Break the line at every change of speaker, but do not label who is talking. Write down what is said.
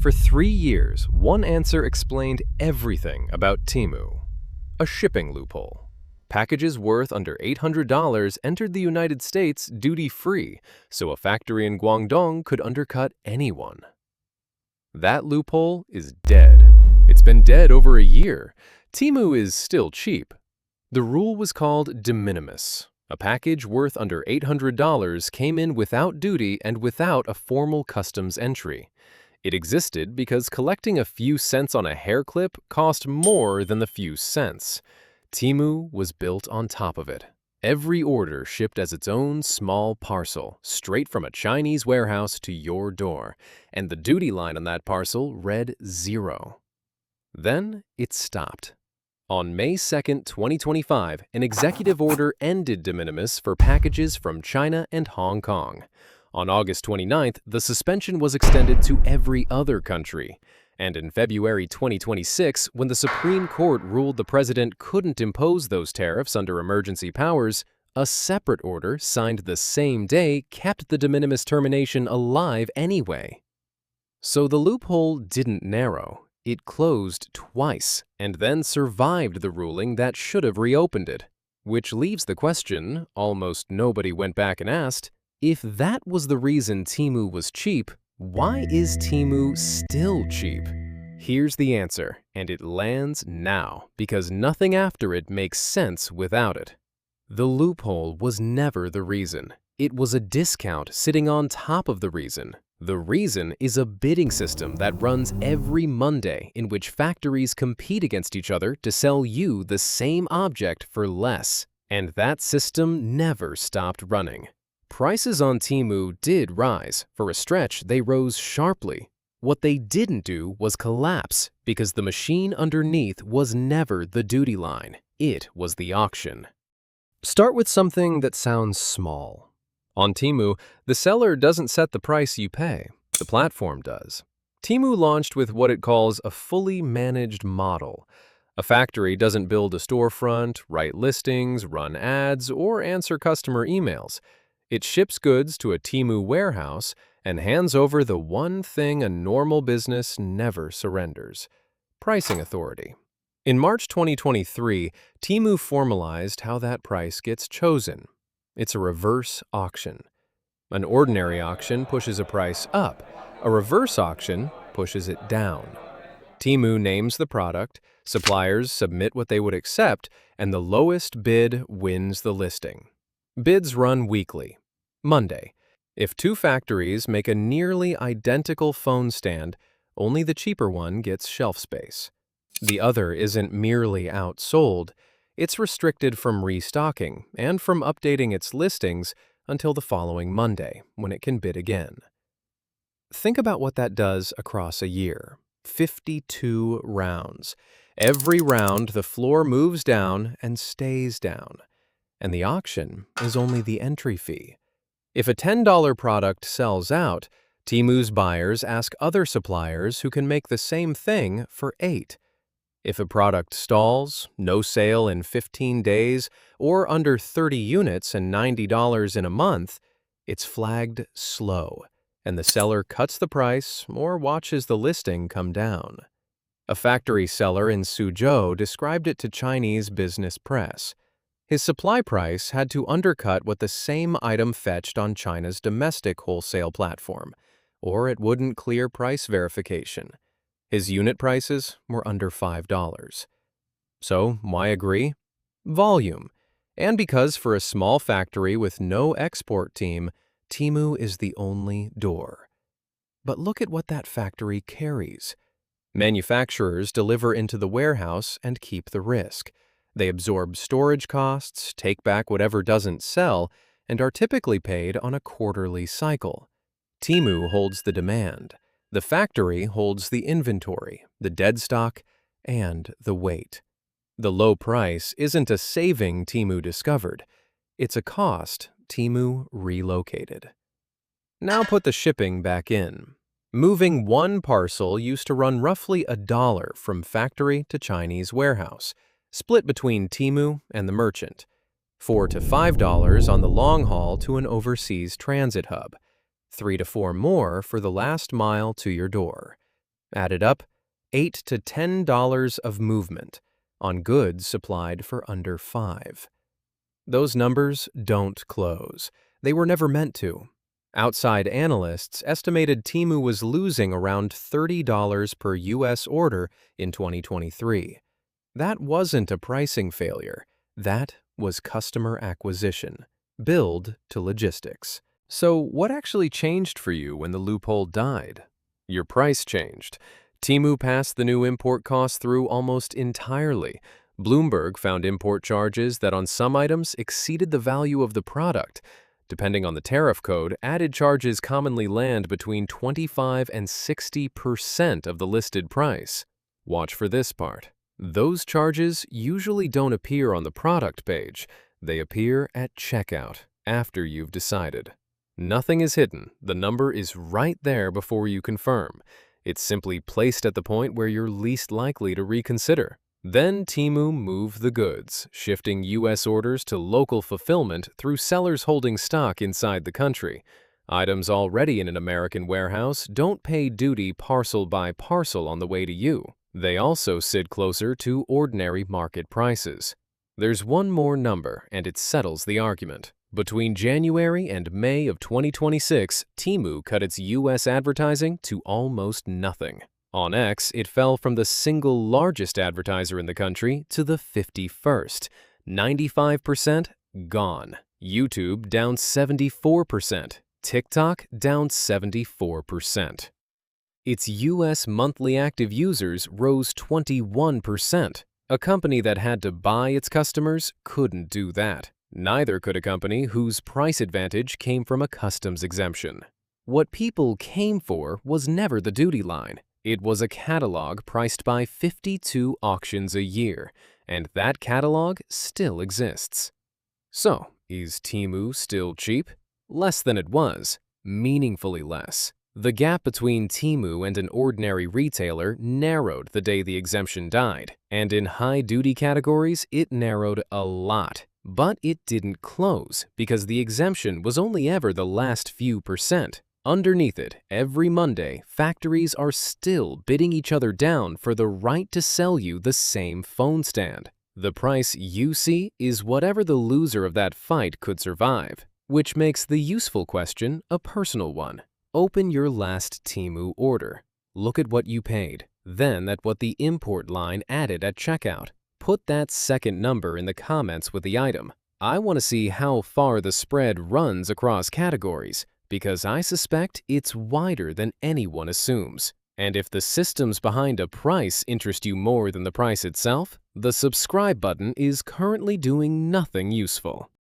For 3 years, one answer explained everything about Temu: a shipping loophole. Packages worth under $800 entered the United States duty-free, so a factory in Guangdong could undercut anyone. That loophole is dead. It's been dead over a year. Temu is still cheap. The rule was called de minimis. A package worth under $800 came in without duty and without a formal customs entry. It existed because collecting a few cents on a hair clip cost more than the few cents. Temu was built on top of it. Every order shipped as its own small parcel, straight from a Chinese warehouse to your door, and the duty line on that parcel read 0. Then it stopped. On May 2, 2025, an executive order ended de minimis for packages from China and Hong Kong. On August 29th, the suspension was extended to every other country. And in February 2026, when the Supreme Court ruled the president couldn't impose those tariffs under emergency powers, a separate order signed the same day kept the de minimis termination alive anyway. So the loophole didn't narrow. It closed twice and then survived the ruling that should have reopened it. Which leaves the question, almost nobody went back and asked, if that was the reason Temu was cheap, why is Temu still cheap? Here's the answer, and it lands now, because nothing after it makes sense without it. The loophole was never the reason. It was a discount sitting on top of the reason. The reason is a bidding system that runs every Monday in which factories compete against each other to sell you the same object for less. And that system never stopped running. Prices on Temu did rise. For a stretch, they rose sharply. What they didn't do was collapse, because the machine underneath was never the duty line. It was the auction. Start with something that sounds small. On Temu, the seller doesn't set the price you pay. The platform does. Temu launched with what it calls a fully managed model. A factory doesn't build a storefront, write listings, run ads, or answer customer emails. It ships goods to a Temu warehouse and hands over the one thing a normal business never surrenders: pricing authority. In March 2023, Temu formalized how that price gets chosen. It's a reverse auction. An ordinary auction pushes a price up. A reverse auction pushes it down. Temu names the product, suppliers submit what they would accept, and the lowest bid wins the listing. Bids run weekly. Monday. If two factories make a nearly identical phone stand, only the cheaper one gets shelf space. The other isn't merely outsold, it's restricted from restocking and from updating its listings until the following Monday, when it can bid again. Think about what that does across a year. 52 rounds. Every round, the floor moves down and stays down. And the auction is only the entry fee. If a $10 product sells out, Temu's buyers ask other suppliers who can make the same thing for $8. If a product stalls, no sale in 15 days, or under 30 units and $90 in a month, it's flagged slow, and the seller cuts the price or watches the listing come down. A factory seller in Suzhou described it to Chinese business press. His supply price had to undercut what the same item fetched on China's domestic wholesale platform, or it wouldn't clear price verification. His unit prices were under $5. So why agree? Volume. And because for a small factory with no export team, Temu is the only door. But look at what that factory carries. Manufacturers deliver into the warehouse and keep the risk. They absorb storage costs, take back whatever doesn't sell, and are typically paid on a quarterly cycle. Temu holds the demand. The factory holds the inventory, the dead stock, and the weight. The low price isn't a saving Temu discovered. It's a cost Temu relocated. Now put the shipping back in. Moving one parcel used to run roughly $1 from factory to Chinese warehouse, split between Temu and the merchant. $4 to $5 on the long haul to an overseas transit hub. $3 to $4 more for the last mile to your door. Added up, $8 to $10 of movement on goods supplied for under 5. Those numbers don't close. They were never meant to. Outside analysts estimated Temu was losing around $30 per U.S. order in 2023. That wasn't a pricing failure. That was customer acquisition, billed to logistics. So what actually changed for you when the loophole died? Your price changed. Temu passed the new import costs through almost entirely. Bloomberg found import charges that on some items exceeded the value of the product. Depending on the tariff code, added charges commonly land between 25% and 60% of the listed price. Watch for this part. Those charges usually don't appear on the product page. They appear at checkout, after you've decided. Nothing is hidden. The number is right there before you confirm. It's simply placed at the point where you're least likely to reconsider. Then Temu moved the goods, shifting U.S. orders to local fulfillment through sellers holding stock inside the country. Items already in an American warehouse don't pay duty parcel by parcel on the way to you. They also sit closer to ordinary market prices. There's one more number, and it settles the argument. Between January and May of 2026, Temu cut its U.S. advertising to almost nothing. On X, it fell from the single largest advertiser in the country to the 51st. 95% gone. YouTube down 74%. TikTok down 74%. Its U.S. monthly active users rose 21%. A company that had to buy its customers couldn't do that. Neither could a company whose price advantage came from a customs exemption. What people came for was never the duty line. It was a catalog priced by 52 auctions a year, and that catalog still exists. So, is Temu still cheap? Less than it was, meaningfully less. The gap between Temu and an ordinary retailer narrowed the day the exemption died, and in high-duty categories, it narrowed a lot. But it didn't close because the exemption was only ever the last few percent. Underneath it, every Monday, factories are still bidding each other down for the right to sell you the same phone stand. The price you see is whatever the loser of that fight could survive, which makes the useful question a personal one. Open your last Temu order. Look at what you paid, then at what the import line added at checkout. Put that second number in the comments with the item. I want to see how far the spread runs across categories, because I suspect it's wider than anyone assumes. And if the systems behind a price interest you more than the price itself, the subscribe button is currently doing nothing useful.